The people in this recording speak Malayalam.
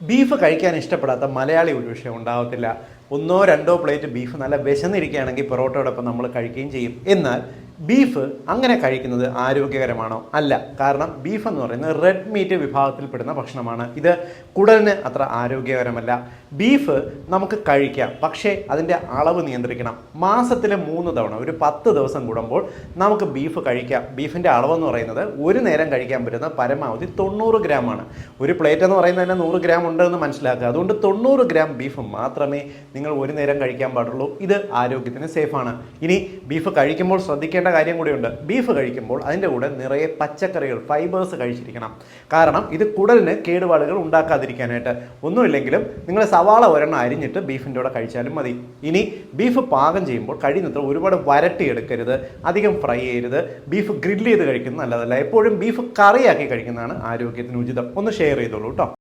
ബീഫ് കഴിക്കാൻ ഇഷ്ടപ്പെടാത്ത മലയാളി ഒരു വിഷയം ഉണ്ടാകത്തില്ല. ഒന്നോ രണ്ടോ പ്ലേറ്റ് ബീഫ് നല്ല വിശന്നിരിക്കുകയാണെങ്കിൽ പൊറോട്ടയോടൊപ്പം നമ്മൾ കഴിക്കുകയും ചെയ്യും. എന്നാൽ ബീഫ് അങ്ങനെ കഴിക്കുന്നത് ആരോഗ്യകരമാണോ? അല്ല. കാരണം ബീഫ് എന്ന് പറയുന്നത് റെഡ് മീറ്റ് വിഭാഗത്തിൽപ്പെടുന്ന ഭക്ഷണമാണ്. ഇത് കുടലിന് അത്ര ആരോഗ്യകരമല്ല. ബീഫ് നമുക്ക് കഴിക്കാം, പക്ഷേ അതിൻ്റെ അളവ് നിയന്ത്രിക്കണം. മാസത്തിലെ 3 തവണ ഒരു 10 ദിവസം കൂടുമ്പോൾ നമുക്ക് ബീഫ് കഴിക്കാം. ബീഫിൻ്റെ അളവെന്ന് പറയുന്നത് ഒരു നേരം കഴിക്കാൻ പറ്റുന്ന പരമാവധി 90 ഗ്രാമാണ്. ഒരു പ്ലേറ്റ് എന്ന് പറയുന്നത് തന്നെ 100 ഗ്രാം ഉണ്ടെന്ന് മനസ്സിലാക്കുക. അതുകൊണ്ട് 90 ഗ്രാം ബീഫ് മാത്രമേ നിങ്ങൾ ഒരു നേരം കഴിക്കാൻ പാടുള്ളൂ. ഇത് ആരോഗ്യത്തിന് സേഫാണ്. ഇനി ബീഫ് കഴിക്കുമ്പോൾ ശ്രദ്ധിക്കേണ്ട കാര്യം കൂടിയുണ്ട്. ബീഫ് കഴിക്കുമ്പോൾ അതിൻ്റെ കൂടെ നിറയെ പച്ചക്കറികൾ, ഫൈബേഴ്സ് കഴിച്ചിരിക്കണം. കാരണം ഇത് കുടലിന് കേടുപാടുകൾ ഉണ്ടാക്കാതിരിക്കാനായിട്ട്. ഒന്നുമില്ലെങ്കിലും നിങ്ങൾ സവാള ഒരെണ്ണം അരിഞ്ഞിട്ട് ബീഫിൻ്റെ കൂടെ കഴിച്ചാലും മതി. ഇനി ബീഫ് പാകം ചെയ്യുമ്പോൾ കഴിയുന്നത്ര ഒരുപാട് വരട്ടിയെടുക്കരുത്, അധികം ഫ്രൈ ചെയ്യരുത്. ബീഫ് ഗ്രില്ല് ചെയ്ത് കഴിക്കുന്നത് നല്ലതല്ല. എപ്പോഴും ബീഫ് കറിയാക്കി കഴിക്കുന്നതാണ് ആരോഗ്യത്തിന് ഉചിതം. ഒന്ന് ഷെയർ ചെയ്തോളൂ കേട്ടോ.